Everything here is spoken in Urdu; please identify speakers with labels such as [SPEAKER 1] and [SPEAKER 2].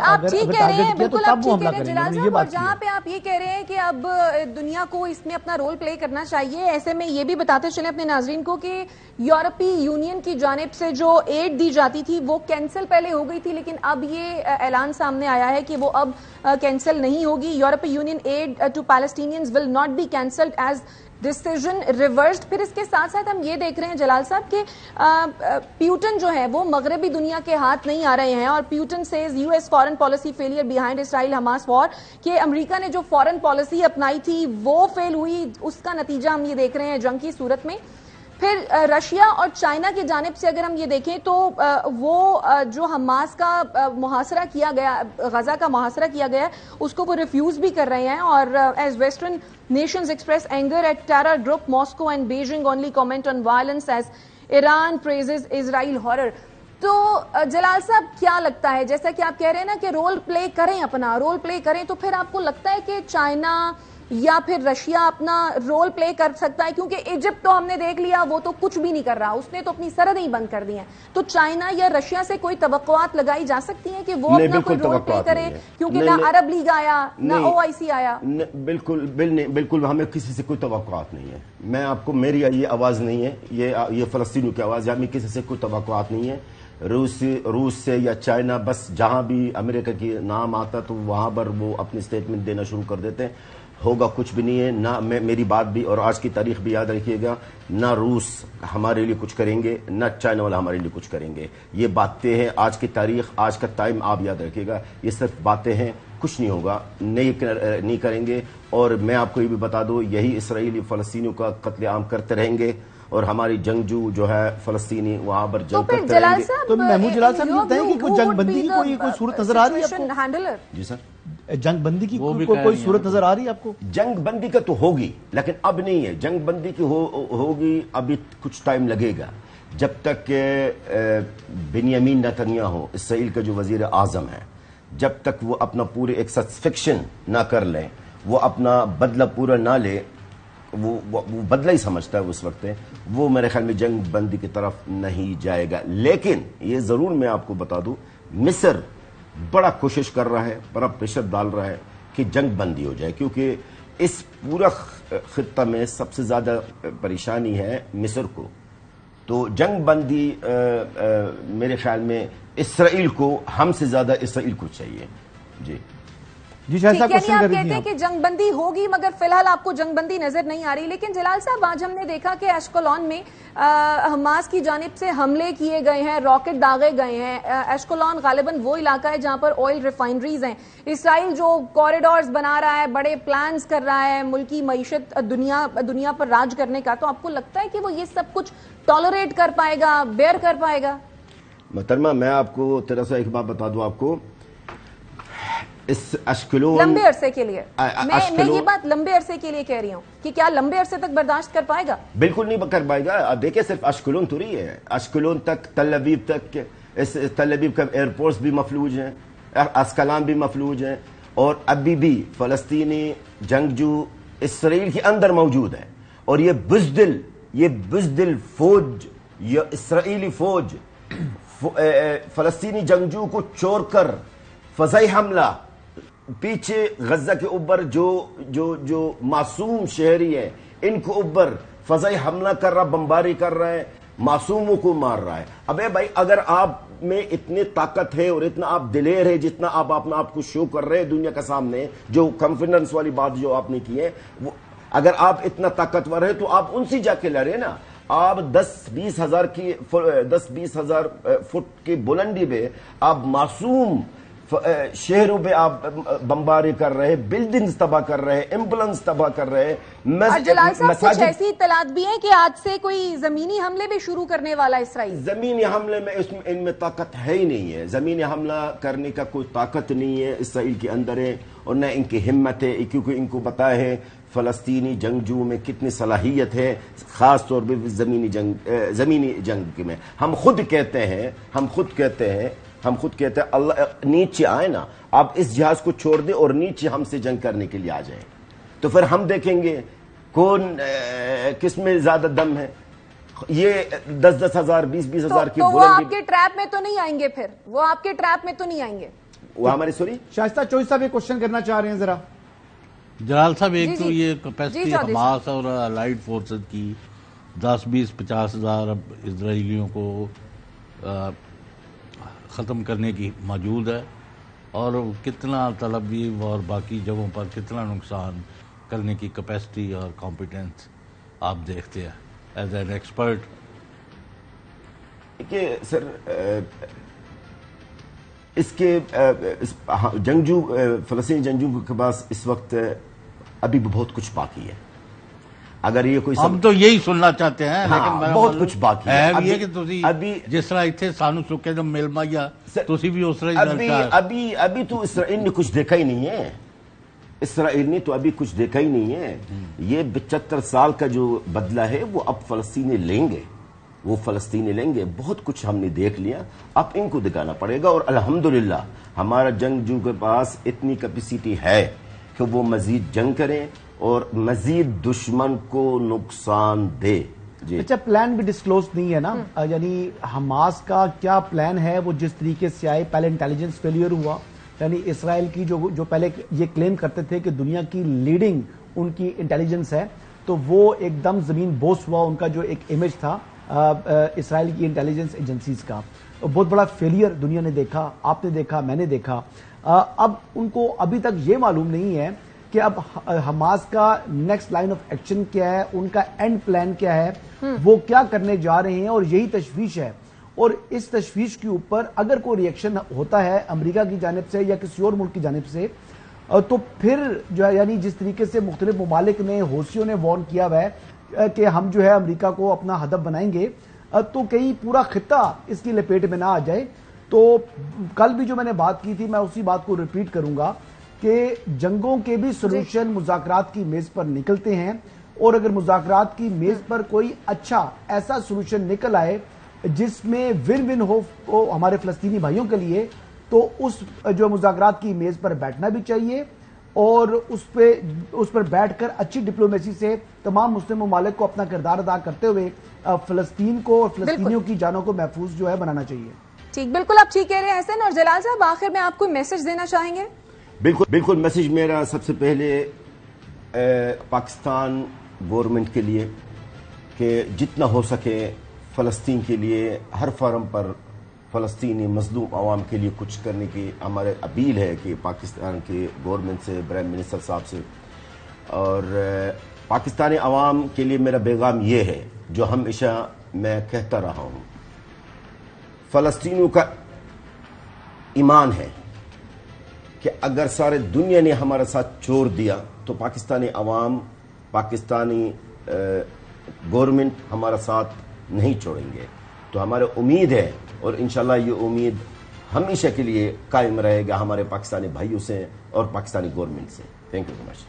[SPEAKER 1] آپ ٹھیک کہہ رہے ہیں، بالکل آپ ٹھیک کہہ رہے ہیں جلال صاحب، اور جہاں پہ آپ یہ کہہ رہے ہیں کہ اب دنیا کو اس میں اپنا رول پلے کرنا چاہیے، ایسے میں یہ بھی بتاتے چلیں اپنے ناظرین کو کہ یورپی یونین کی جانب سے جو ایڈ دی جاتی تھی وہ کینسل پہلے ہو گئی تھی، لیکن اب یہ اعلان سامنے آیا ہے کہ وہ اب کینسل نہیں ہوگی. یورپی union aid to Palestinians will not be cancelled as decision reversed. پھر اس کے ساتھ ساتھ ہم یہ دیکھ رہے ہیں جلال صاحب کہ پیوٹن جو ہے وہ مغربی دنیا کے ہاتھ نہیں آ رہے ہیں، اور Putin says U S foreign policy failure behind Israel Hamas war, کہ امریکہ نے جو فارن پالیسی اپنائی تھی وہ فیل ہوئی، اس کا نتیجہ ہم یہ دیکھ رہے ہیں جنگ کی صورت میں. پھر رشیا اور چائنا کی جانب سے اگر ہم یہ دیکھیں تو وہ جو حماس کا محاصرہ کیا گیا، غزہ کا محاصرہ کیا گیا، اس کو وہ ریفیوز بھی کر رہے ہیں. اور as western nations express anger at terror group Moscow and Beijing only comment on violence as Iran praises Israel horror. تو جلال صاحب کیا لگتا ہے، جیسا کہ آپ کہہ رہے ہیں نا کہ رول پلے کریں، اپنا رول پلے کریں، تو پھر آپ کو لگتا ہے کہ چائنا یا پھر رشیا اپنا رول پلے کر سکتا ہے؟ کیونکہ ایجپٹ تو ہم نے دیکھ لیا، وہ تو کچھ بھی نہیں کر رہا، اس نے تو اپنی سرحدیں ہی بند کر دی ہیں. تو چائنا یا رشیا سے کوئی توقعات لگائی جا سکتی ہیں کہ وہ اپنا کوئی رول پلے کرے؟ کیونکہ نہ عرب لیگ آیا نہ OIC آیا.
[SPEAKER 2] بالکل ہمیں کسی سے کوئی توقعات نہیں ہے. میں آپ کو، میری یہ آواز نہیں ہے، یہ فلسطینیوں کی آواز ہے. ہمیں کسی سے کوئی توقعات نہیں ہے، روس سے یا چائنا. بس جہاں بھی امریکہ کی نام آتا تو وہاں پر وہ اپنی سٹیٹمنٹ دینا شروع کر دیتے ہیں. ہوگا کچھ بھی نہیں ہے. نہ میری بات بھی اور آج کی تاریخ بھی یاد رکھیے گا، نہ روس ہمارے لیے کچھ کریں گے نہ چائنا والا ہمارے لیے کچھ کریں گے. یہ باتیں ہیں، آج کی تاریخ، آج کا ٹائم آپ یاد رکھیے گا. یہ صرف باتیں ہیں، کچھ نہیں ہوگا، نہیں کریں گے. اور میں آپ کو یہ بھی بتا دوں، یہی اسرائیلی فلسطینیوں کا قتل عام کرتے رہیں گے، اور ہماری جنگجو جو ہے فلسطینی وہاں پر جنگ کرتے رہیں گے.
[SPEAKER 1] تو محمود جلال صاحب یہ بتائیں کہ کوئی جنگ بندی کی کوئی صورت نظر آ رہی ہے آپ کو؟
[SPEAKER 2] جی سر،
[SPEAKER 1] جنگ بندی کی کوئی صورت نظر آ رہی ہے آپ کو؟
[SPEAKER 2] جنگ بندی کا تو ہوگی، لیکن اب نہیں ہے. جنگ بندی کی ہوگی، ابھی کچھ ٹائم لگے گا. جب تک کہ بنیامین نیتنیاہو، اسرائیل کا جو وزیر اعظم ہے، جب تک وہ اپنا پورے ایک سیٹسفیکشن نہ کر لیں، وہ اپنا بدلہ پورا نہ لے، وہ بدلہ ہی سمجھتا ہے اس وقت، وہ میرے خیال میں جنگ بندی کی طرف نہیں جائے گا. لیکن یہ ضرور میں آپ کو بتا دوں، مصر بڑا کوشش کر رہا ہے، بڑا پریشر ڈال رہا ہے کہ جنگ بندی ہو جائے، کیونکہ اس پورا خطہ میں سب سے زیادہ پریشانی ہے مصر کو. تو جنگ بندی میرے خیال میں اسرائیل کو، ہم سے زیادہ اسرائیل کو چاہیے.
[SPEAKER 1] جی شاہد صاحب،
[SPEAKER 3] یعنی آپ کہتے ہیں کہ جنگ بندی ہوگی، مگر فی الحال آپ کو جنگ بندی نظر نہیں آ رہی. لیکن جلال صاحب، آج ہم نے دیکھا کہ ایشکولون میں حماس کی جانب سے حملے کیے گئے ہیں، راکٹ داغے گئے ہیں. ایشکولون غالباً وہ علاقہ ہے جہاں پر آئل ریفائنریز ہیں. اسرائیل جو کوریڈورز بنا رہا ہے، بڑے پلانز کر رہا ہے ملکی معیشت دنیا پر راج کرنے کا، تو آپ کو لگتا ہے کہ وہ یہ سب کچھ ٹالریٹ کر پائے گا، بیئر کر پائے گا؟
[SPEAKER 2] محترمہ، میں آپ کو تیرا سا ایک بات بتا دوں آپ کو، اس اشکلون
[SPEAKER 3] لمبے عرصے کے لیے، میں یہ بات لمبے عرصے کے لیے کہہ رہی ہوں کہ کیا لمبے عرصے تک برداشت کر پائے گا؟
[SPEAKER 2] بالکل نہیں کر پائے گا. دیکھیں، صرف اشکلون تو نہیں ہے، اشکلون تک، تل ابیب تک، تل ابیب کا ایئرپورٹس بھی مفلوج ہیں، اسکلان بھی مفلوج ہیں، اور ابھی بھی فلسطینی جنگجو اسرائیل کے اندر موجود ہیں. اور یہ بزدل فوج، یہ اسرائیلی فوج فلسطینی جنگجو کو چور کر فضائی حملہ، پیچھے غزہ کے اوپر جو معصوم شہری ہیں ان کو اوپر فضائی حملہ کر رہا، بمباری کر رہا ہے، معصوموں کو مار رہا ہے. ابے بھائی، اگر آپ میں اتنی طاقت ہے اور اتنا آپ دلیر ہے، جتنا آپ اپنا آپ کو شو کر رہے ہیں دنیا کے سامنے، جو کانفیڈنس والی بات جو آپ نے کی ہے، اگر آپ اتنا طاقتور ہے تو آپ ان سے جا کے لڑے نا. آپ 10-20 ہزار فٹ کی بلندی پہ آپ معصوم شہروں پہ آپ بمباری کر رہے، بلڈنگز تباہ کر رہے، ایمبولینس تباہ کر رہے.
[SPEAKER 3] جلال صاحب، کچھ ایسی اطلاعات بھی ہیں کہ آج سے کوئی زمینی حملے بھی شروع کرنے والا اسرائیل؟
[SPEAKER 2] زمینی حملے میں ان میں طاقت ہے ہی نہیں ہے. زمینی حملہ کرنے کا کوئی طاقت نہیں ہے اسرائیل کے اندر ہے، اور نہ ان کی ہمت ہے، کیونکہ ان کو پتا ہے فلسطینی جنگجو میں کتنی صلاحیت ہے، خاص طور پہ زمینی جنگ میں. ہم خود کہتے ہیں اللہ نیچے آئے نا، آپ اس جہاز کو چھوڑ دیں اور نیچے ہم سے جنگ کرنے کے لیے آ جائیں، تو پھر ہم دیکھیں گے کون کس میں زیادہ دم ہے. یہ 10,000 20,000 کی
[SPEAKER 3] تو وہ آپ کے ٹریپ میں تو نہیں آئیں گے؟ پھر وہ آپ کے ٹریپ میں تو نہیں آئیں گے؟
[SPEAKER 2] وہ ہمارے سوری
[SPEAKER 4] شائستہ چوہدری صاحب یہ کوشچن کرنا چاہ رہے ہیں ذرا.
[SPEAKER 5] جلال صاحب ایک تو یہ کیپیسٹی حماس اور الائیڈ فورسز کی 10-20-50 ہزار اب اسرائیلیوں کو ختم کرنے کی موجود ہے, اور کتنا تل ابیب اور باقی جگہوں پر کتنا نقصان کرنے کی کیپیسٹی اور کمپیٹنس آپ دیکھتے ہیں ایز این ایکسپرٹ؟
[SPEAKER 2] کہ سر اس کے جنگجو فلسطینی جنگجو کے پاس اس وقت ابھی بھی بہت کچھ باقی ہے. اگر یہ کوئی
[SPEAKER 5] ہم تو یہی سننا چاہتے ہیں, لیکن
[SPEAKER 2] بہت کچھ باقی ہے
[SPEAKER 5] یہ کہ ابھی جس طرح اتنے سانو چکے جب مل مایا تسی بھی اس طرح
[SPEAKER 2] ابھی تو اسرائیل نے کچھ دیکھا ہی نہیں ہے. اسرائیل نے تو ابھی کچھ دیکھا ہی نہیں ہے. یہ 75 سال کا جو بدلہ ہے وہ اب فلسطینی لیں گے, وہ فلسطینی لیں گے. بہت کچھ ہم نے دیکھ لیا, اب ان کو دکھانا پڑے گا. اور الحمدللہ ہمارا جنگجو کے پاس اتنی کیپیسٹی ہے کہ وہ مزید جنگ کریں اور مزید دشمن کو نقصان دے.
[SPEAKER 4] جی اچھا, پلان بھی ڈسکلوز نہیں ہے نا, یعنی حماس کا کیا پلان ہے؟ وہ جس طریقے سے آئے, پہلے انٹیلیجنس فیلئر ہوا, یعنی اسرائیل کی جو پہلے یہ کلیم کرتے تھے کہ دنیا کی لیڈنگ ان کی انٹیلیجنس ہے, تو وہ ایک دم زمین بوس ہوا. ان کا جو ایک امیج تھا اسرائیل کی انٹیلیجنس ایجنسیز کا, بہت بڑا فیلئر دنیا نے دیکھا, آپ نے دیکھا, میں نے دیکھا. اب ان کو ابھی تک یہ معلوم نہیں ہے کہ اب حماس کا نیکسٹ لائن آف ایکشن کیا ہے, ان کا اینڈ پلان کیا ہے, وہ کیا کرنے جا رہے ہیں, اور یہی تشویش ہے. اور اس تشویش کے اوپر اگر کوئی ری ایکشن ہوتا ہے امریکہ کی جانب سے یا کسی اور ملک کی جانب سے, تو پھر جو ہے یعنی جس طریقے سے مختلف ممالک نے, حوثیوں نے وارن کیا ہوا ہے کہ ہم جو ہے امریکہ کو اپنا ہدف بنائیں گے, تو کہیں پورا خطہ اس کی لپیٹ میں نہ آ جائے. تو کل بھی جو میں نے بات کی تھی, میں اسی بات کو ریپیٹ کروں گا کہ جنگوں کے بھی سولوشن مذاکرات کی میز پر نکلتے ہیں, اور اگر مذاکرات کی میز پر کوئی اچھا ایسا سولوشن نکل آئے جس میں ون ون ہو ہمارے فلسطینی بھائیوں کے لیے, تو اس جو مذاکرات کی میز پر بیٹھنا بھی چاہیے, اور اس پر بیٹھ کر اچھی ڈپلومیسی سے تمام مسلم ممالک کو اپنا کردار ادا کرتے ہوئے فلسطین کو اور فلسطینیوں کی جانوں کو محفوظ جو ہے بنانا چاہیے.
[SPEAKER 3] ٹھیک, بالکل آپ ٹھیک کہہ رہے ہیں حسن. اور جلال صاحب آخر میں آپ کوئی میسج دینا چاہیں گے؟
[SPEAKER 2] بالکل میسج میرا سب سے پہلے پاکستان گورنمنٹ کے لیے کہ جتنا ہو سکے فلسطین کے لیے ہر فارم پر فلسطینی مظلوم عوام کے لیے کچھ کرنے کی ہمارے اپیل ہے کہ پاکستان کی گورنمنٹ سے, پرائم منسٹر صاحب سے. اور پاکستانی عوام کے لیے میرا پیغام یہ ہے جو ہمیشہ میں کہتا رہا ہوں, فلسطینیوں کا ایمان ہے کہ اگر سارے دنیا نے ہمارا ساتھ چھوڑ دیا تو پاکستانی عوام, پاکستانی گورنمنٹ ہمارا ساتھ نہیں چھوڑیں گے. تو ہمارا امید ہے, اور انشاءاللہ یہ امید ہمیشہ کے لیے قائم رہے گا ہمارے پاکستانی بھائیوں سے اور پاکستانی گورنمنٹ سے. Thank you very much.